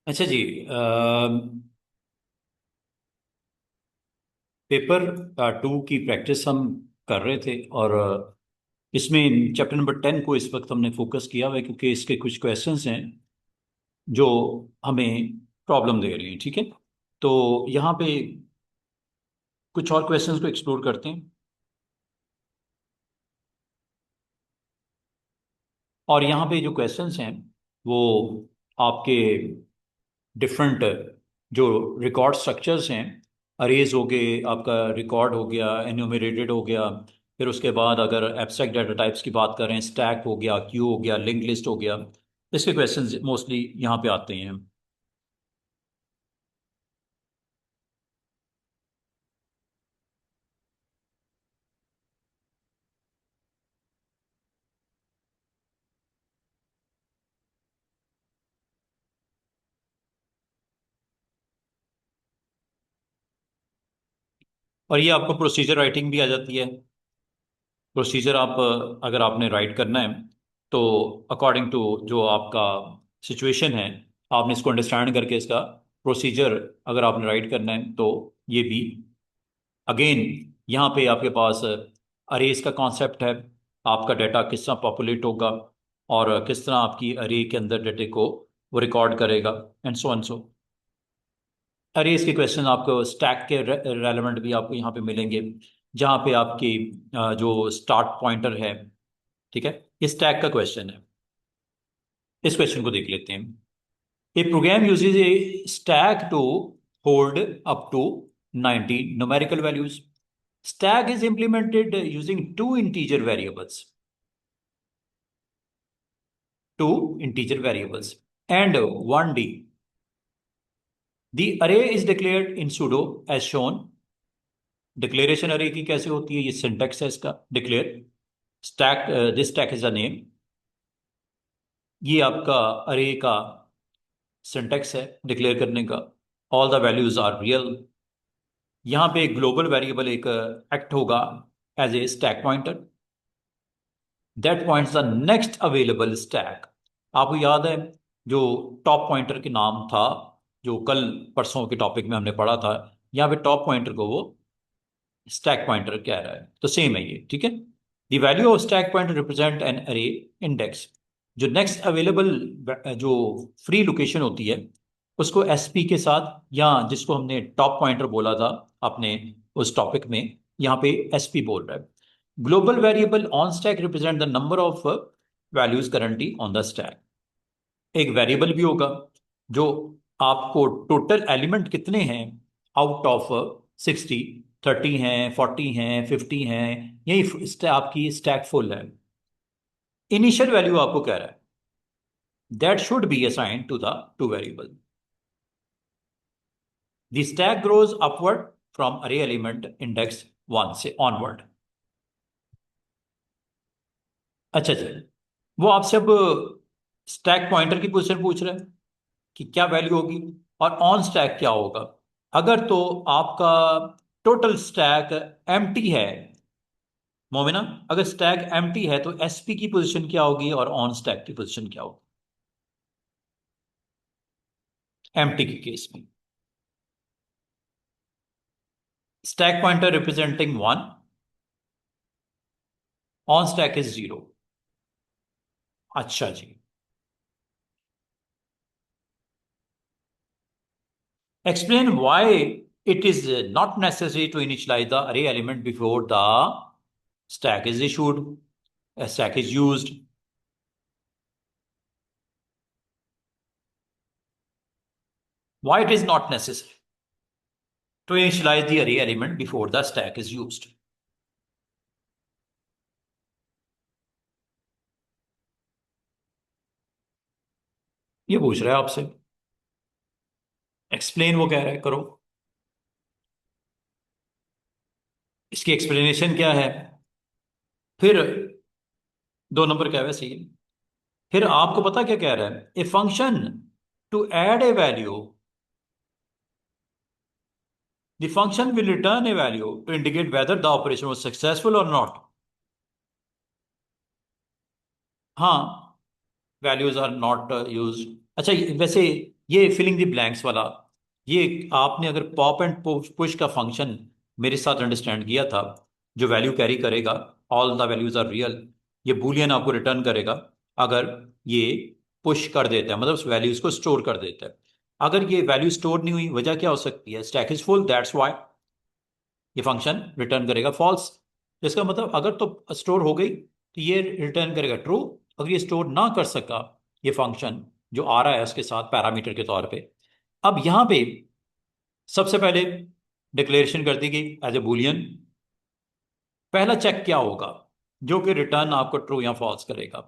अच्छा जी। पेपर 2 की प्रैक्टिस हम कर रहे थे और इसमें चैप्टर नंबर 10 को इस वक्त हमने फोकस किया हुआ है क्योंकि इसके कुछ क्वेश्चंस हैं जो हमें प्रॉब्लम दे रही हैं। ठीक है, तो यहाँ पे कुछ और क्वेश्चंस को एक्सप्लोर करते हैं। और यहाँ पे जो क्वेश्चंस हैं वो आपके डिफरेंट जो रिकॉर्ड स्ट्रक्चर्स हैं, अरेज हो गए, आपका रिकॉर्ड हो गया, एन्यूमरेटेड हो गया, फिर उसके बाद अगर एब्स्ट्रैक्ट डाटा टाइप्स की बात करें, स्टैक हो गया, क्यू हो गया, लिंक लिस्ट हो गया, इसके क्वेश्चंस मोस्टली यहाँ पे आते हैं। और ये आपको प्रोसीजर राइटिंग भी आ जाती है। प्रोसीजर आप अगर आपने राइट करना है तो अकॉर्डिंग टू जो आपका सिचुएशन है, आपने इसको अंडरस्टैंड करके इसका प्रोसीजर अगर आपने राइट करना है तो ये भी अगेन यहाँ पे आपके पास अरेज का कॉन्सेप्ट है। आपका डाटा किस तरह पॉपुलेट होगा और किस तरह आपकी अरे के अंदर डाटे को वो रिकॉर्ड करेगा, एंड सो अरेज के क्वेश्चन आपको स्टैक के रेलेवेंट भी आपको यहाँ पे मिलेंगे, जहाँ पे आपकी जो स्टार्ट पॉइंटर है। ठीक है, इस टैग का क्वेश्चन है। इस क्वेश्चन को देख लेते हैं। A program uses a stack to hold up to 90 numerical values. Stack is implemented using two integer variables and 1D. The array is declared in pseudo as shown. Declaration array की कैसे होती है, ये syntax है इसका। Declare stack, this stack is a name. ये आपका array का सिंटेक्स है डिक्लेयर करने का। All the values are real. यहाँ पे एक ग्लोबल वेरिएबल एक एक्ट होगा as a stack pointer that points the next available stack. आपको याद है जो टॉप पॉइंटर के नाम था, जो कल परसों के टॉपिक में हमने पढ़ा था, यहाँ पे टॉप पॉइंटर को वो स्टैक पॉइंटर कह रहा है, तो सेम है ये। ठीक है, the value of stack pointer represent N अरे इंडेक्स। जो नेक्स्ट अवेलेबल जो फ्री लोकेशन होती है उसको एसपी के साथ, या जिसको हमने टॉप पॉइंटर बोला था अपने उस टॉपिक में, यहाँ पे एसपी बोल रहा है। Global variable on stack represent the number of values currently on the stack. एक वेरिएबल भी होगा जो आपको टोटल एलिमेंट कितने हैं आउट ऑफ 60, 30 हैं, 40 हैं, 50 हैं, यही आपकी स्टैक फुल है। इनिशियल वैल्यू आपको कह रहा है that should be assigned to the two variable. The stack grows upward from array element index 1 से ऑनवर्ड। अच्छा जी, वो आपसे अब स्टैक पॉइंटर की पोजीशन पूछ रहे हैं कि क्या वैल्यू होगी और ऑन स्टैक क्या होगा। अगर तो आपका टोटल स्टैक एम्प्टी है मोमिना, अगर स्टैक एम्प्टी है तो एसपी की पोजीशन क्या होगी और ऑन स्टैक की पोजीशन क्या होगी एम्प्टी के केस में? Stack pointer representing 1, on stack is 0। अच्छा जी, explain why it is not necessary to initialise the array element before the stack is issued, stack is used. Why it is not necessary to initialize the array element before the stack is used? ये पूछ रहा है आपसे। Explain वो कह रहा है करो। इसकी एक्सप्लेनेशन क्या है? फिर 2 नंबर क्या है वैसे ही। फिर आपको पता क्या कह रहा है, a function to add a value, the function will return a value to indicate whether the operation was successful और नॉट। हाँ, वैल्यूज आर नॉट यूज। अच्छा, वैसे ये फिलिंग द ब्लैंक्स वाला, ये आपने अगर पॉप एंड पुश का फंक्शन मेरे साथ अंडरस्टैंड किया था, जो वैल्यू कैरी करेगा, all the values are real, ये बूलियन आपको रिटर्न करेगा अगर ये पुश कर देता है, मतलब उस वैल्यूज को स्टोर कर देता है। अगर ये वैल्यू स्टोर नहीं हुई, वजह क्या हो सकती है? Stack is full, that's why ये फंक्शन रिटर्न करेगा फॉल्स। इसका मतलब अगर तो स्टोर हो गई तो ये रिटर्न करेगा ट्रू, अगर ये स्टोर ना कर सका ये फंक्शन जो आ रहा है उसके साथ पैरामीटर के तौर पे, अब यहां पे सबसे पहले डिक्लेरेशन कर दी गई एज ए बुलियन। पहला चेक क्या होगा जो कि रिटर्न आपको ट्रू या फॉल्स करेगा?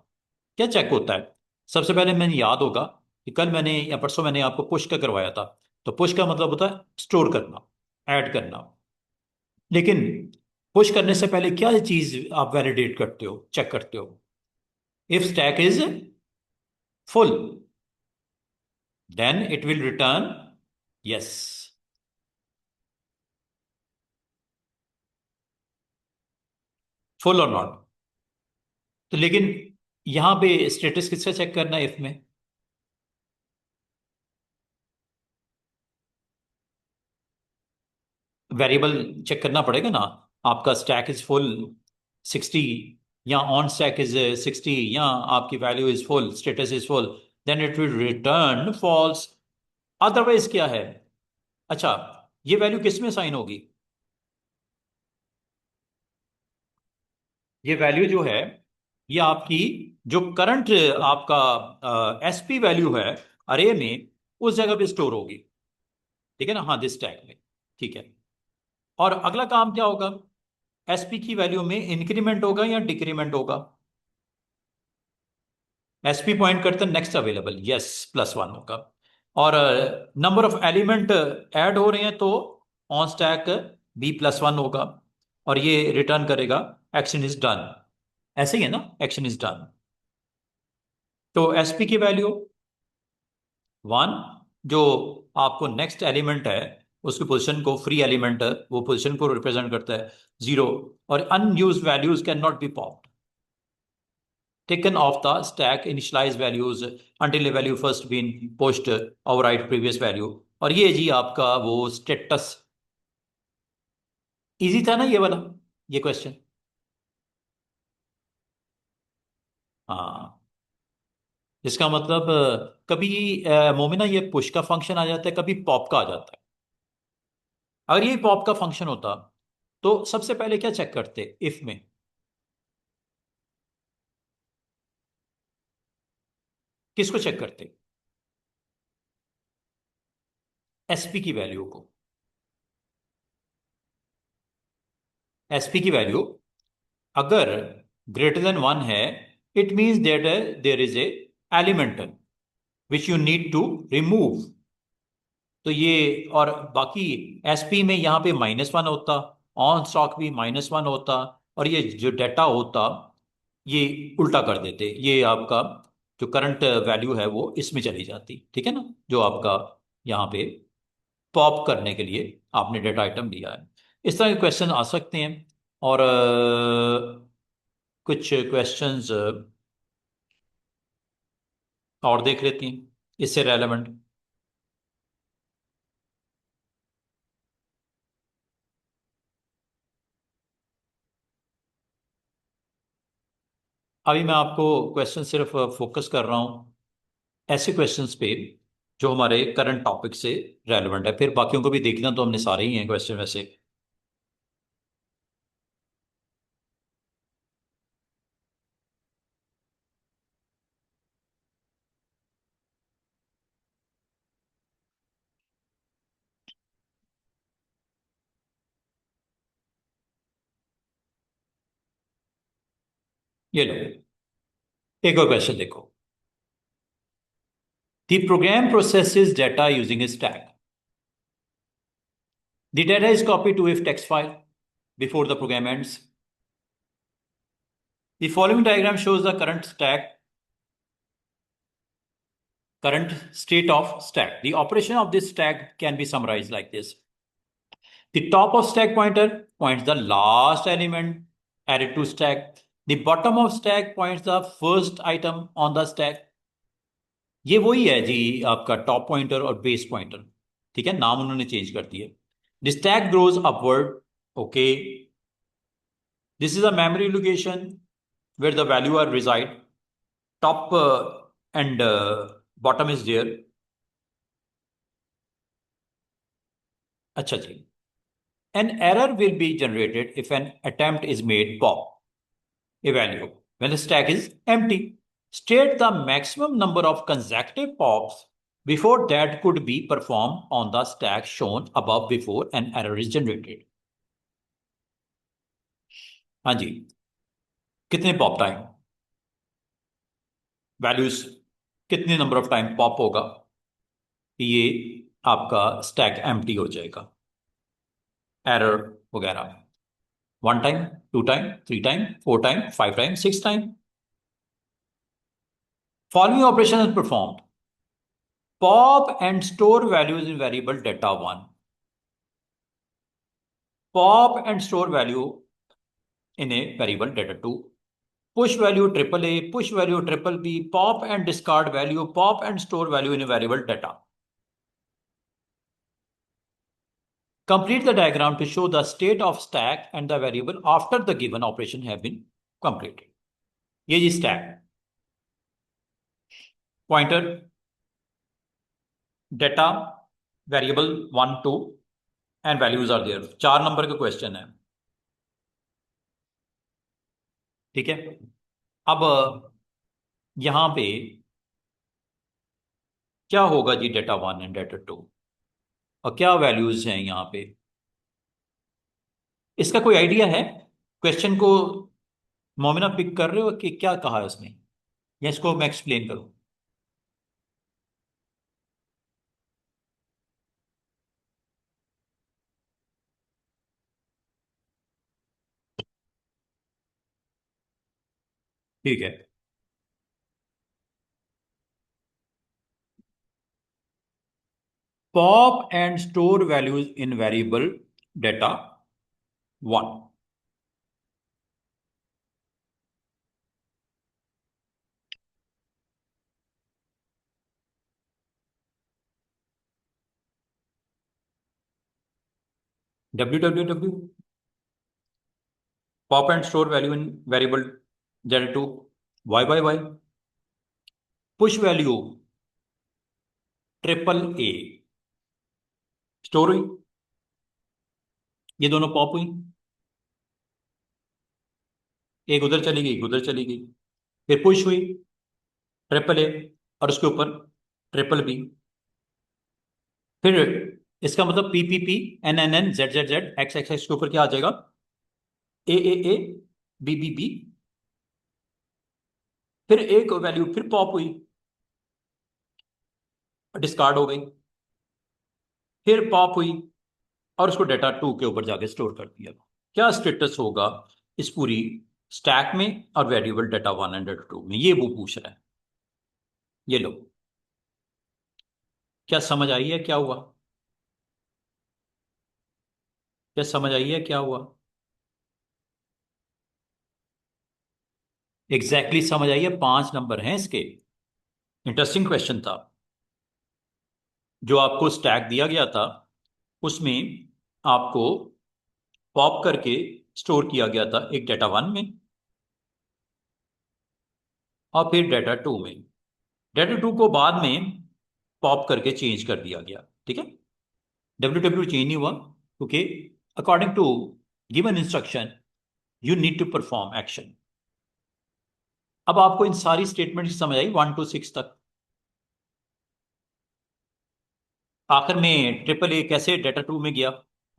क्या चेक होता है? सबसे पहले मैंने याद होगा कि कल मैंने या परसों मैंने आपको पुश का करवाया था। तो पुश का मतलब होता है स्टोर करना, ऐड करना। लेकिन पुश करने से पहले क्या चीज आप वैलिडेट करते हो, चेक करते हो? If stack is full then it will return yes, full और नॉट। तो लेकिन यहां पे स्टेटस किसका चेक करना है इफ में? वेरिएबल चेक करना पड़ेगा ना। आपका स्टैक इज फुल 60, या ऑन स्टैक इज 60, या आपकी value is full, status is full, then it will return false. Otherwise क्या है? अच्छा, ये वैल्यू किस में साइन होगी? ये वैल्यू जो है ये आपकी जो करंट आपका एसपी वैल्यू है अरे में, उस जगह पे स्टोर होगी। ठीक है ना? हाँ, दिस टैग में। ठीक है। और अगला काम क्या होगा? एसपी की वैल्यू में इंक्रीमेंट होगा या डिक्रीमेंट होगा? एसपी पॉइंट करते हैं नेक्स्ट अवेलेबल, यस, +1 होगा। और नंबर ऑफ एलिमेंट ऐड हो रहे हैं तो ऑन स्टैक B+1 होगा। और ये रिटर्न करेगा एक्शन इज डन। ऐसे ही है ना, एक्शन इज डन। तो एसपी की वैल्यू 1, जो आपको नेक्स्ट एलिमेंट है उसकी पोजीशन को, फ्री एलिमेंट है वो पोजीशन को रिप्रेजेंट करता है 0। और unused values can not be popped, taken off the stack initialize values until a value first been pushed override previous value। और ये जी आपका वो स्टेटस। इजी था ना ये वाला, ये क्वेश्चन? हाँ। इसका मतलब कभी मोमिना ये पुश का फंक्शन आ जाता है, कभी पॉप का आ जाता है। अगर ये पॉप का फंक्शन होता तो सबसे पहले क्या चेक करते इफ में? किसको चेक करते? एसपी की वैल्यू को। एसपी की वैल्यू अगर >1 है, it means that there is a element which you need to remove. तो ये और बाकी एसपी में यहाँ पे -1 होता, ऑन स्टॉक भी -1 होता, और ये जो डेटा होता ये उल्टा कर देते, ये आपका जो करंट वैल्यू है वो इसमें चली जाती। ठीक है ना? जो आपका यहाँ पे पॉप करने के लिए आपने डेटा आइटम दिया है। इस तरह के क्वेश्चन आ सकते हैं। और कुछ क्वेश्चंस और देख लेते हैं इससे रेलेवेंट। अभी मैं आपको क्वेश्चन सिर्फ फोकस कर रहा हूँ ऐसे क्वेश्चंस पे जो हमारे करंट टॉपिक से रेलेवेंट है, फिर बाकियों को भी देखना तो हमने सारे ही हैं क्वेश्चन वैसे। ये लो, एक और क्वेश्चन देखो। The program processes data using a stack. The data is copied to a text file before the program ends. The following diagram shows the current state of stack. The operation of this stack can be summarized like this. The top of stack pointer points the last element added to stack. The bottom of stack points the first item on the stack. ये वही है जी, आपका top pointer और base pointer. ठीक है, नाम उन्होंने change कर दिया। The stack grows upward. Okay, this is a memory location where the value are reside. Top and bottom is there. अच्छा जी, an error will be generated if an attempt is made pop a value when the stack is empty. State the maximum number of consecutive pops before that could be performed on the stack shown above before an error is generated. हाँ जी, कितने pop time, values कितने number of time pop होगा कि ये आपका stack empty हो जाएगा, error वगैरह। One time, two time, three time, four time, five time, six time. Following operation is performed. Pop and store values in variable data 1. Pop and store value in a variable data 2. Push value triple A, push value triple B, pop and discard value, pop and store value in a variable data. Complete the diagram to show the state of stack and the variable after the given operation have been completed. ये जी stack, pointer, data, variable 1, 2 and values are there. 4 number का question है। ठीक है, अब यहां पे क्या होगा जी, डेटा 1 एंड डेटा 2 और क्या वैल्यूज हैं यहाँ पे, इसका कोई आइडिया है? क्वेश्चन को मोमिना पिक कर रहे हो कि क्या कहा है उसने, या इसको मैं एक्सप्लेन करूं? ठीक है, pop and store values in variable data 1। www pop and store value in variable data 2 y push value triple A store हुई, ये दोनों पॉप हुई, एक उधर चली गई, एक उधर चली गई। फिर पुश हुई ट्रिपल ए और उसके ऊपर ट्रिपल बी। फिर इसका मतलब P P P N N N Z Z Z X X X के ऊपर क्या आ जाएगा, ए बी बी बी। फिर एक वैल्यू फिर पॉप हुई, डिस्कार्ड हो गई, फिर पॉप हुई और उसको डेटा 2 के ऊपर जाके स्टोर कर दिया। क्या स्टेटस होगा इस पूरी स्टैक में और वेरिएबल डेटा 1 एंड डेटा 2 में, ये वो पूछ रहा है। ये लो, क्या समझ आई है क्या हुआ? क्या समझ आई है क्या हुआ? एग्जैक्टली exactly समझ आई है, 5 नंबर हैं इसके। इंटरेस्टिंग क्वेश्चन था। जो आपको स्टैक दिया गया था उसमें आपको पॉप करके स्टोर किया गया था, एक डेटा 1 में और फिर डेटा 2 में। डेटा 2 को बाद में पॉप करके चेंज कर दिया गया। ठीक है, डब्ल्यू चेंज नहीं हुआ क्योंकि according to given instruction you need to perform action. अब आपको इन सारी स्टेटमेंट समझ आई 1 to 6 तक। आखिर में ट्रिपल ए कैसे डेटा 2 में गया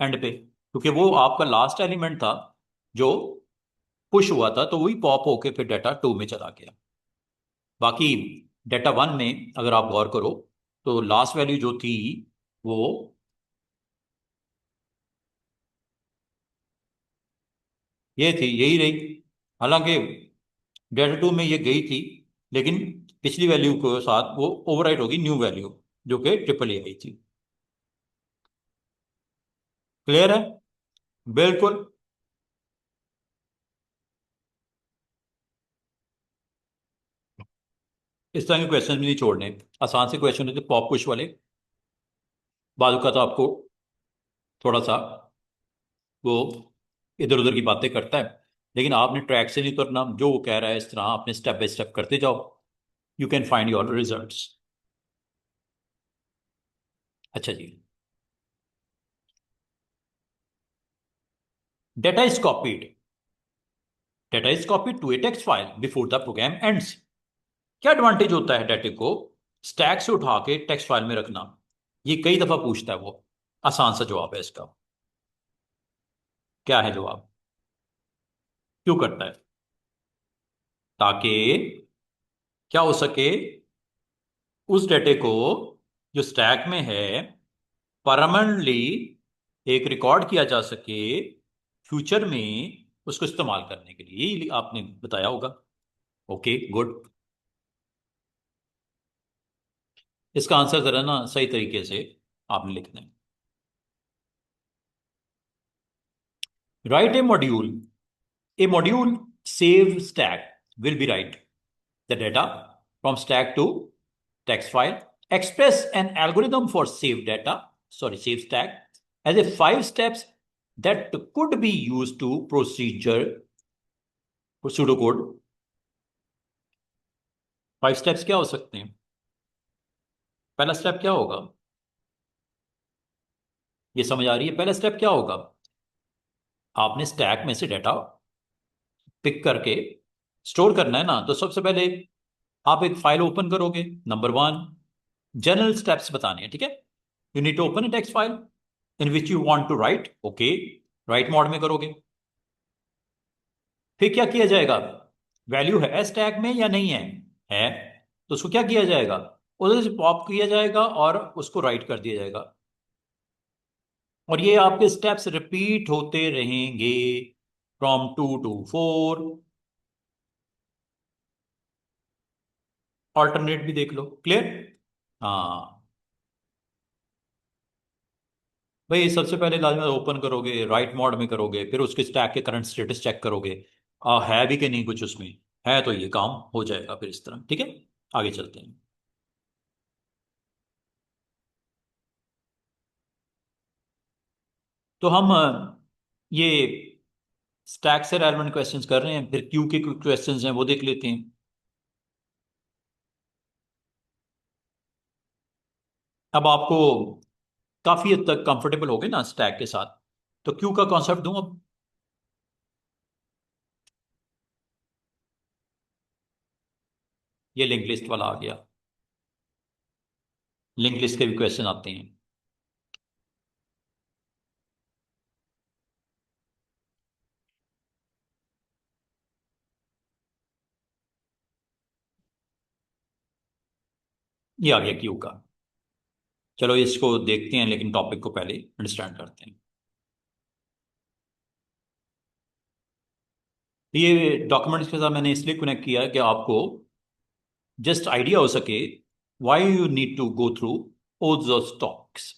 एंड पे, क्योंकि वो आपका लास्ट एलिमेंट था जो पुश हुआ था, तो वही पॉप होके फिर डेटा 2 में चला गया। बाकी डेटा 1 में अगर आप गौर करो तो लास्ट वैल्यू जो थी वो ये थी, यही रही। हालांकि डेटा 2 में ये गई थी, लेकिन पिछली वैल्यू के साथ वो ओवरराइट होगी न्यू वैल्यू जो कि ट्रिपल ए आई थी। क्लियर है? बिल्कुल। इस तरह के क्वेश्चन भी नहीं छोड़ने। आसान से क्वेश्चन होते पॉप पुश वाले, बाजू का तो आपको थोड़ा सा वो इधर उधर की बातें करता है, लेकिन आपने ट्रैक से नहीं उतरना, जो वो कह रहा है इस तरह आपने स्टेप बाय स्टेप करते जाओ, you can find your results. अच्छा जी। Data is copied, data is copied to a text file before the program ends. क्या एडवांटेज होता है डाटे को स्टैक से उठा के टेक्स्ट फाइल में रखना? ये कई दफा पूछता है वो। आसान सा जवाब है इसका। क्या है जवाब? क्यों करता है? ताकि क्या हो सके, उस डाटे को जो स्टैक में है परमानेंटली एक रिकॉर्ड किया जा सके फ्यूचर में उसको इस्तेमाल करने के लिए। यही आपने बताया होगा। Okay good. इसका आंसर जरा ना सही तरीके से आपने लिखना है। Right A module, a module save stack will be write the data from stack to text file. Express an algorithm for save data, sorry, save stack as a 5 steps that could be used to procedure pseudocode. 5 steps क्या हो सकते हैं? पहला step क्या होगा? ये समझ आ रही है? पहला स्टेप क्या होगा? आपने स्टैक में से डाटा पिक करके स्टोर करना है ना, तो सबसे पहले आप एक फाइल ओपन करोगे। नंबर 1, जनरल स्टेप्स बताने हैं, ठीक है। You need to open a text file in which you want to write, okay, write mode में करोगे। फिर क्या किया जाएगा? वैल्यू है स्टैक में या नहीं है? है। तो उसको क्या किया जाएगा? उधर से पॉप किया जाएगा और उसको राइट कर दिया जाएगा। और ये आपके स्टेप्स रिपीट होते रहेंगे फ्रॉम 2 to 4। ऑल्टरनेट भी देख लो। क्लियर? हाँ भाई, सबसे पहले लाजमी ओपन करोगे, राइट मोड में करोगे, फिर उसके स्टैक के करंट स्टेटस चेक करोगे, है भी कि नहीं कुछ उसमें। है तो ये काम हो जाएगा फिर इस तरह, ठीक है। आगे चलते हैं। तो हम ये स्टैक से रेलेवेंट क्वेश्चंस कर रहे हैं, फिर क्यू के क्वेश्चंस हैं वो देख लेते हैं। अब आपको काफी हद तक कंफर्टेबल हो गए ना स्टैक के साथ, तो क्यू का कॉन्सेप्ट दूं अब। ये लिंक लिस्ट वाला आ गया। लिंक लिस्ट के भी क्वेश्चन आते हैं। ये आ गया क्यू का। चलो इसको देखते हैं, लेकिन टॉपिक को पहले अंडरस्टैंड करते हैं। ये डॉक्यूमेंट्स के साथ मैंने इसलिए कनेक्ट किया कि आपको जस्ट आइडिया हो सके why you need to go through all those topics.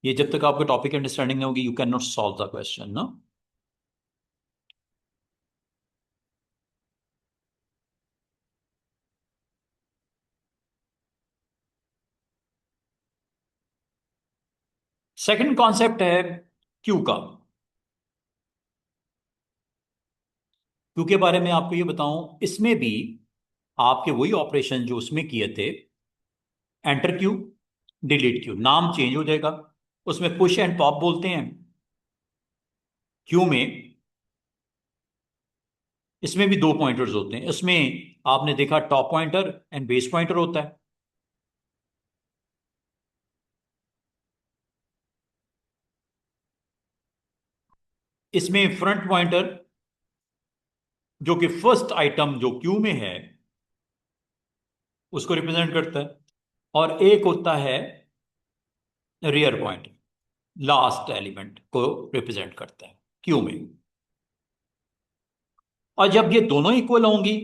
ये जब तक आपको टॉपिक अंडरस्टैंडिंग नहीं होगी, you can not solve the question ना। सेकंड कॉन्सेप्ट है क्यू का। क्यू के बारे में आपको ये बताऊं, इसमें भी आपके वही ऑपरेशन जो उसमें किए थे, एंटर क्यू, डिलीट क्यू, नाम चेंज हो जाएगा। उसमें पुश एंड पॉप बोलते हैं क्यू में। इसमें भी 2 पॉइंटर्स होते हैं। इसमें आपने देखा top pointer and base pointer होता है। इसमें फ्रंट पॉइंटर जो कि फर्स्ट आइटम जो क्यू में है उसको रिप्रेजेंट करता है, और एक होता है रियर पॉइंटर, लास्ट एलिमेंट को रिप्रेजेंट करता है क्यू में। और जब ये दोनों इक्वल होंगी,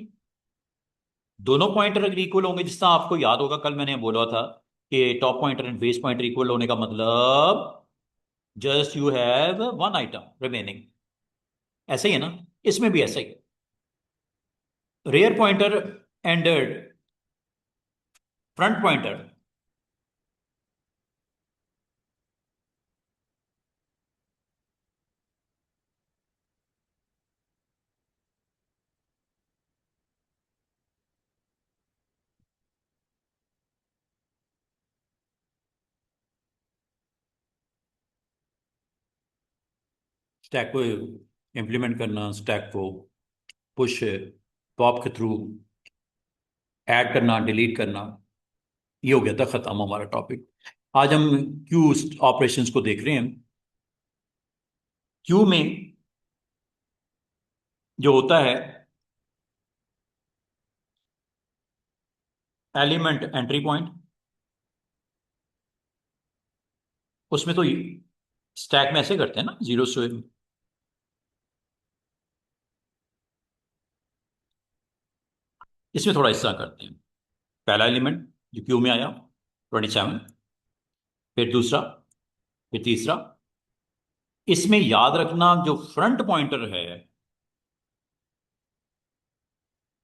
दोनों पॉइंटर अगर इक्वल होंगे, जिस तरह आपको याद होगा कल मैंने बोला था कि top pointer and base pointer equal होने का मतलब just you have one item remaining. ऐसा ही है ना? इसमें भी ऐसा ही है। Rear pointer and front pointer stack को इम्प्लीमेंट करना, स्टैक को पुश पॉप के थ्रू ऐड करना, डिलीट करना, ये हो गया था खत्म हमारा टॉपिक। आज हम क्यू ऑपरेशंस को देख रहे हैं। क्यू में जो होता है एलिमेंट एंट्री पॉइंट, उसमें तो स्टैक में ऐसे करते हैं ना, जीरो से। इसमें थोड़ा इस तरह करते हैं। पहला एलिमेंट जो क्यू में आया 27, फिर दूसरा, फिर तीसरा। इसमें याद रखना जो फ्रंट पॉइंटर है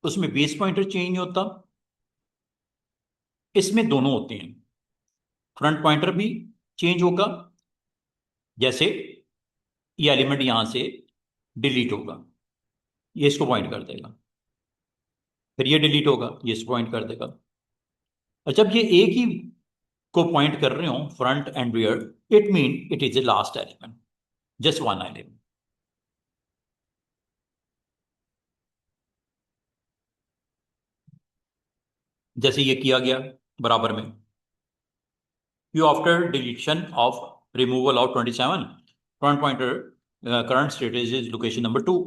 उसमें बेस पॉइंटर चेंज नहीं होता, इसमें दोनों होते हैं। फ्रंट पॉइंटर भी चेंज होगा, जैसे ये एलिमेंट यहां से डिलीट होगा, ये इसको पॉइंट कर देगा, फिर ये डिलीट होगा, ये इसको पॉइंट कर देगा। और जब ये एक ही को पॉइंट कर रहे हो, front end rear, it mean it is a last element, just one element. जैसे ये किया गया बराबर में, Q after deletion of removal of 27, front pointer current status is location number 2।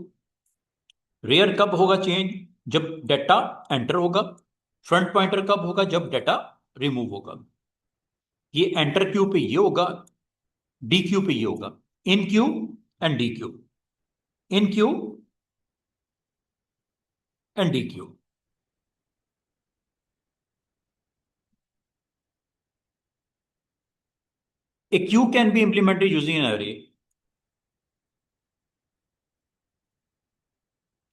Rear कब होगा चेंज? जब डाटा एंटर होगा। फ्रंट पॉइंटर कब होगा? जब डाटा रिमूव होगा। ये एंटर क्यू पे ये होगा, डी क्यू पे ये होगा। Enqueue and dequeue, enqueue and dequeue. A queue can be implemented using an array,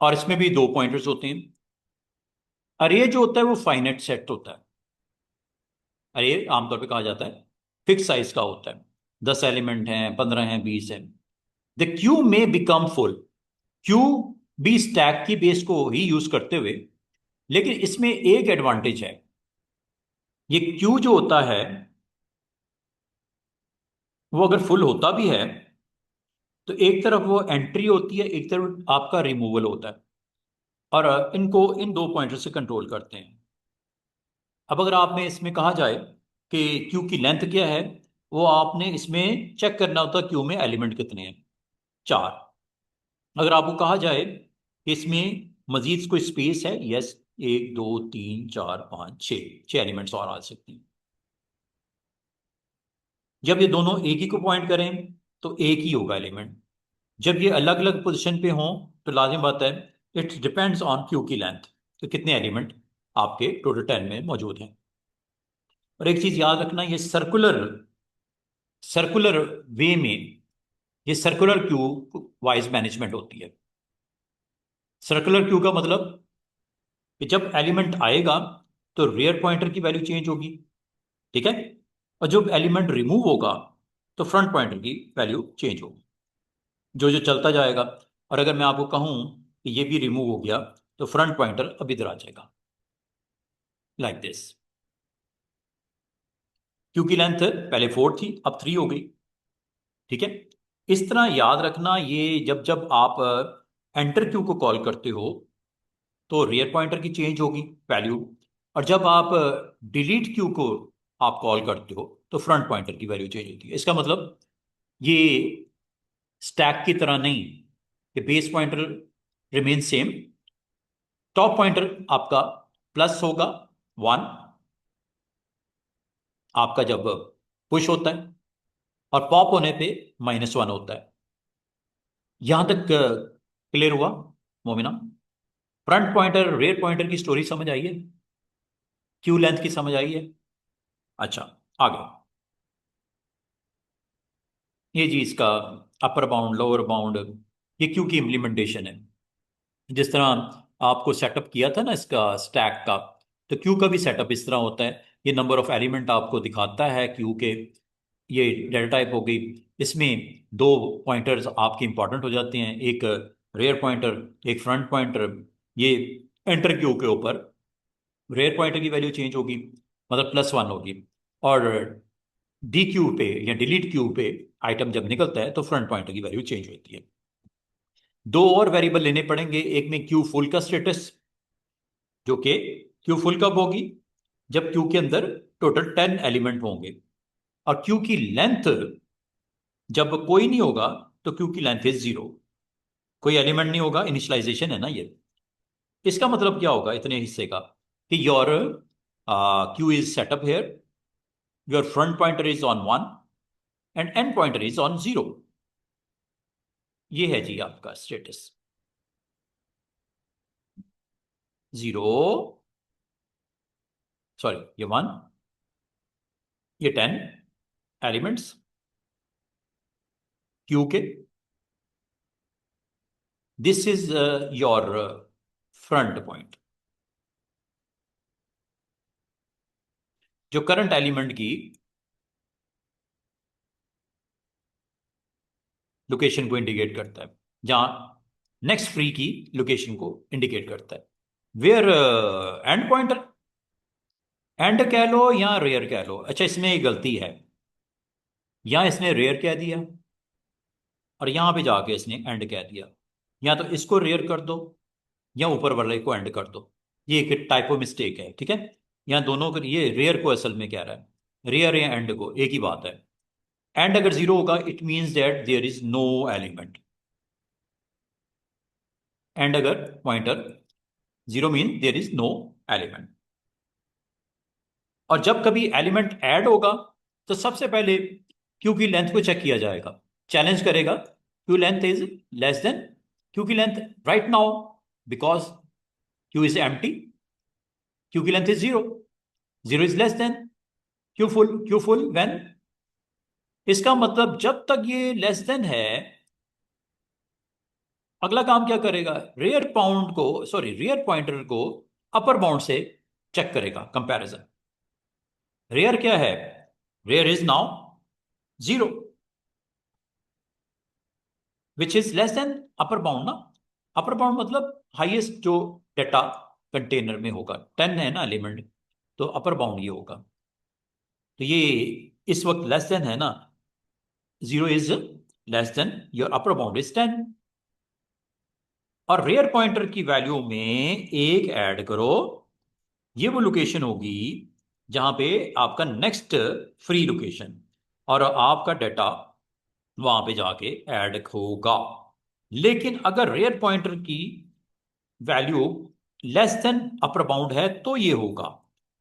और इसमें भी दो पॉइंटर्स होते हैं। अरे जो होता है वो फाइनाइट सेट होता है। अरे आमतौर पे कहा जाता है फिक्स साइज का होता है, 10 एलिमेंट हैं, 15 हैं, 20 हैं। द क्यू में बिकम फुल। क्यू भी स्टैक की बेस को ही यूज करते हुए, लेकिन इसमें एक एडवांटेज है। ये क्यू जो होता है वो अगर फुल होता भी है तो एक तरफ वो एंट्री होती है, एक तरफ आपका रिमूवल होता है, और इनको इन दो पॉइंटर से कंट्रोल करते हैं। अब अगर आप में इसमें कहा जाए कि क्यू की लेंथ क्या है, वो आपने इसमें चेक करना होता है क्यू में एलिमेंट कितने हैं, 4। अगर आपको कहा जाए कि इसमें मजीद कोई स्पेस है, यस, 1 2 3 4 5 6 एलिमेंट्स और आ सकते हैं। जब ये दोनों एक ही को पॉइंट करें तो एक ही होगा एलिमेंट। जब ये अलग अलग पोजिशन पे हों तो लाजिम बात है, इट डिपेंड्स ऑन क्यू की लेंथ, तो कितने एलिमेंट आपके टोटल 10 में मौजूद हैं। और एक चीज याद रखना, ये सर्कुलर सर्कुलर वे में, ये सर्कुलर क्यू वाइज मैनेजमेंट होती है। सर्कुलर क्यू का मतलब कि जब एलिमेंट आएगा तो रियर पॉइंटर की वैल्यू चेंज होगी, ठीक है, और जब एलिमेंट रिमूव होगा तो फ्रंट पॉइंटर की वैल्यू चेंज होगी, जो जो चलता जाएगा। और अगर मैं आपको कहूं कि ये भी रिमूव हो गया तो फ्रंट पॉइंटर अब इधर आ जाएगा, लाइक दिस। क्यू की लेंथ पहले 4 थी, अब 3 हो गई, ठीक है। इस तरह याद रखना, ये जब जब आप एंटर क्यू को कॉल करते हो तो रियर पॉइंटर की चेंज होगी वैल्यू, और जब आप डिलीट क्यू को आप कॉल करते हो तो फ्रंट पॉइंटर की वैल्यू चेंज होती है। इसका मतलब ये स्टैक की तरह नहीं कि base pointer remain same, top pointer आपका प्लस होगा 1 आपका जब पुश होता है, और पॉप होने पे -1 होता है। यहां तक क्लियर हुआ Momina? Front pointer rear pointer की स्टोरी समझ आई है? क्यू लेंथ की समझ आई है? अच्छा, आगे। ये जी इसका अपर बाउंड, लोअर बाउंड, ये क्यू की इम्प्लीमेंटेशन है। जिस तरह आपको सेटअप किया था ना इसका स्टैक का, तो क्यू का भी सेटअप इस तरह होता है ये नंबर ऑफ एलिमेंट आपको दिखाता है क्यू के। ये डेटा टाइप हो गई। इसमें दो पॉइंटर्स आपके इंपॉर्टेंट हो जाते हैं, एक रेयर पॉइंटर, एक फ्रंट पॉइंटर। ये एंटर क्यू के ऊपर रेयर पॉइंटर की वैल्यू चेंज होगी, मतलब +1 होगी। और डी क्यू पे या डिलीट क्यू पे आइटम जब निकलता है तो फ्रंट पॉइंटर की वैल्यू चेंज होती है। दो और वेरिएबल लेने पड़ेंगे, एक में क्यू फुल का स्टेटस, जो कि क्यू फुल कब होगी, जब क्यू के अंदर टोटल 10 एलिमेंट होंगे। और क्यू की लेंथ जब कोई नहीं होगा तो क्यू की लेंथ इज 0, कोई एलिमेंट नहीं होगा, इनिशियलाइजेशन है ना ये। इसका मतलब क्या होगा इतने हिस्से का, कि your queue is setup here, your front pointer is on 1 and end pointer is on 0। ये है जी आपका स्टेटस 0, सॉरी ये 1, ये 10 एलिमेंट्स क्यू के। This is your front point. जो करंट एलिमेंट की लोकेशन को इंडिकेट करता है, जहां नेक्स्ट फ्री की लोकेशन को इंडिकेट करता है। वेयर एंड पॉइंटर, एंड कह लो या रेयर कह लो। अच्छा, इसमें एक गलती है, यहां इसने रेयर कह दिया और यहां पे जाके इसने एंड कह दिया। या तो इसको रेयर कर दो या ऊपर वाले को एंड कर दो। ये एक टाइपो मिस्टेक है, ठीक है। यहाँ दोनों को, ये रेयर को असल में कह रहा है, रेयर या एंड को एक ही बात है। एंड अगर 0 होगा it means that there is no element. And अगर pointer 0 mean there is no element. और जब कभी एलिमेंट ऐड होगा तो सबसे पहले क्यू की लेंथ को चेक किया जाएगा, चैलेंज करेगा queue length is less than queue की length right now, because queue is empty, queue की length is 0, 0 is less than queue full when. इसका मतलब जब तक ये लेस देन है, अगला काम क्या करेगा, रेयर पॉइंटर को अपर बाउंड से चेक करेगा, कंपैरिजन। रेयर क्या है, rear is now 0 which is less then upper bound ना। अपर बाउंड मतलब हाईएस्ट जो डेटा कंटेनर में होगा, 10 है ना एलिमेंट, तो अपर बाउंड ये होगा। तो ये इस वक्त लेस देन है ना, 0 is less then your upper bound is 10। और रेयर पॉइंटर की वैल्यू में एक ऐड करो, ये वो लोकेशन होगी जहां पे आपका नेक्स्ट फ्री लोकेशन और आपका डाटा वहां पे जाके ऐड होगा। लेकिन अगर रेयर पॉइंटर की value less than upper bound है तो ये होगा,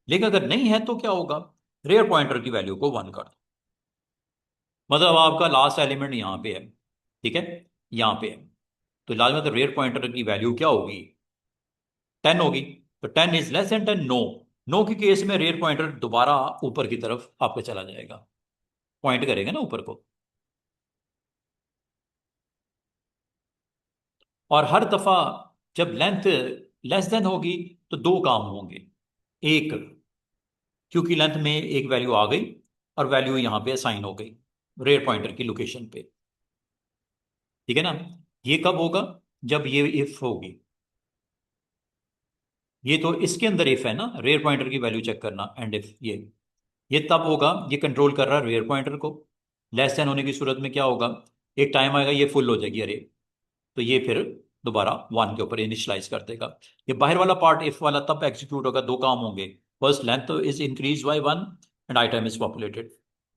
लेकिन अगर नहीं है तो क्या होगा, रेयर पॉइंटर की वैल्यू को 1 कर दो। मतलब आपका लास्ट एलिमेंट यहां पे है, ठीक है, यहां पे है, तो लाजमी मतलब रेयर पॉइंटर की वैल्यू क्या होगी, 10 होगी। तो 10 is less than 10, no. No के केस में रेयर पॉइंटर दोबारा ऊपर की तरफ आपका चला जाएगा, पॉइंट करेगा ना ऊपर को। और हर दफा जब लेंथ लेस देन होगी तो दो काम होंगे, एक, क्योंकि लेंथ में एक वैल्यू आ गई और वैल्यू यहां पे असाइन हो गई रेयर पॉइंटर की लोकेशन पे, ठीक है ना। ये कब होगा, जब ये इफ होगी, ये तो इसके अंदर इफ है ना, रेयर पॉइंटर की वैल्यू चेक करना, एंड इफ ये तब होगा, ये कंट्रोल कर रहा है रेयर पॉइंटर को। लेस देन होने की सूरत में क्या होगा, एक टाइम आएगा ये फुल हो जाएगी अरे, तो ये फिर दोबारा 1 के ऊपर इनिशियलाइज कर देगा। ये बाहर वाला पार्ट इफ वाला तब एग्जीक्यूट होगा, दो काम होंगे, first length is increase by 1 and item is populated.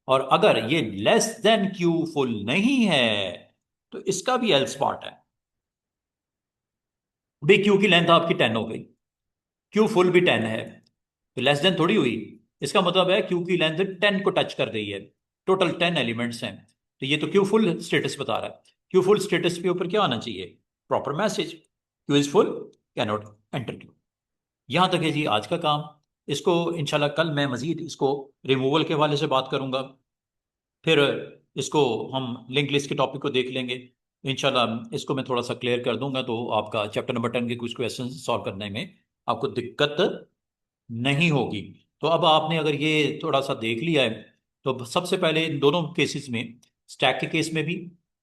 और अगर ये लेस देन क्यू फुल नहीं है तो इसका भी एल्स पार्ट है। भाई क्यू की लेंथ आपकी 10 हो गई, क्यू फुल भी 10 है, तो लेस देन थोड़ी हुई। इसका मतलब है क्यू की लेंथ 10 को टच कर रही है, टोटल 10 एलिमेंट्स हैं, तो ये तो क्यू फुल स्टेटस बता रहा है। क्यू फुल स्टेटस के ऊपर क्या आना चाहिए, proper message, Q is full, cannot enter Q. यहां तक है जी आज का काम। इसको इंशाल्लाह कल मैं मजीद इसको रिमूवल के हवाले से बात करूंगा, फिर इसको हम लिंक लिस्ट के टॉपिक को देख लेंगे। इंशाल्लाह इसको मैं थोड़ा सा क्लियर कर दूंगा तो आपका चैप्टर नंबर 10 के कुछ क्वेश्चन सॉल्व करने में आपको दिक्कत नहीं होगी। तो अब आपने अगर ये थोड़ा सा देख लिया है, तो सबसे पहले इन दोनों केसेस में, स्टैक के केस में भी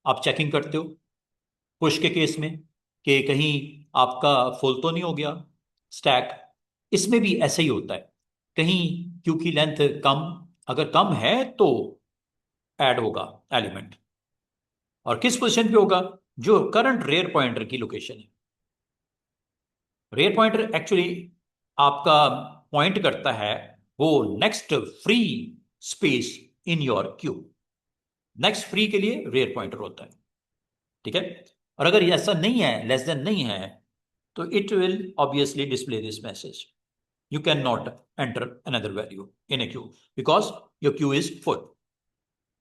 आप चेकिंग करते हो, पुश के केस में कि कहीं आपका फुल तो नहीं हो गया स्टैक, इसमें भी ऐसा ही होता है, कहीं क्यू की लेंथ कम, अगर कम है तो ऐड होगा एलिमेंट। और किस पोजीशन पे होगा? जो करंट रेयर पॉइंटर की लोकेशन है। रेयर पॉइंटर एक्चुअली आपका पॉइंट करता है वो next free space in your Q. Next free के लिए रेयर पॉइंटर होता है, ठीक है। और अगर ये ऐसा नहीं है, लेस देन नहीं है, तो it will obviously display this message, you can not enter another value in A Q because your queue is full.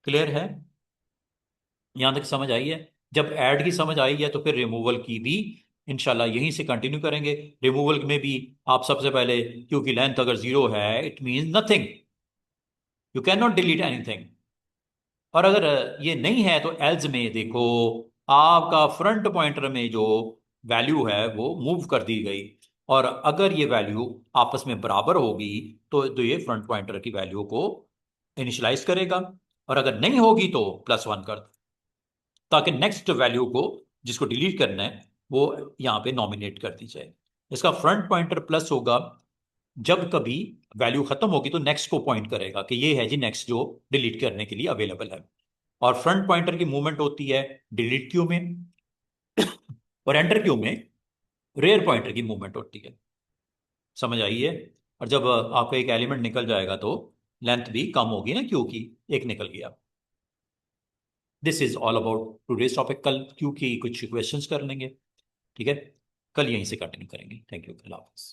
Clear है? यहां तक समझ आई है? जब ऐड की समझ आई है तो फिर रिमूवल की भी इंशाल्लाह यहीं से कंटिन्यू करेंगे। रिमूवल में भी आप सबसे पहले, क्योंकि लेंथ अगर जीरो है it mean nothing, you can not delete anything. और अगर ये नहीं है तो एल्स में देखो, आपका फ्रंट पॉइंटर में जो वैल्यू है वो मूव कर दी गई, और अगर ये वैल्यू आपस में बराबर होगी तो ये फ्रंट पॉइंटर की वैल्यू को इनिशियलाइज करेगा, और अगर नहीं होगी तो +1 कर दो, ताकि नेक्स्ट वैल्यू को जिसको डिलीट करना है वो यहाँ पे नॉमिनेट कर दी जाए। इसका फ्रंट पॉइंटर प्लस होगा, जब कभी वैल्यू खत्म होगी तो नेक्स्ट को पॉइंट करेगा कि ये है जी नेक्स्ट जो डिलीट करने के लिए अवेलेबल है। और फ्रंट पॉइंटर की मूवमेंट होती है डिलीट क्यू में, और एंटर क्यू में रेयर पॉइंटर की मूवमेंट होती है। समझ आई है? और जब आपका एक एलिमेंट निकल जाएगा तो लेंथ भी कम होगी ना क्यू की, एक निकल गया। This is all about today's topic. कल क्यू की कुछ क्वेश्चंस कर लेंगे, ठीक है? कल यहीं से कंटिन्यू करेंगे। थैंक यू, अल्लाह हाफिज़।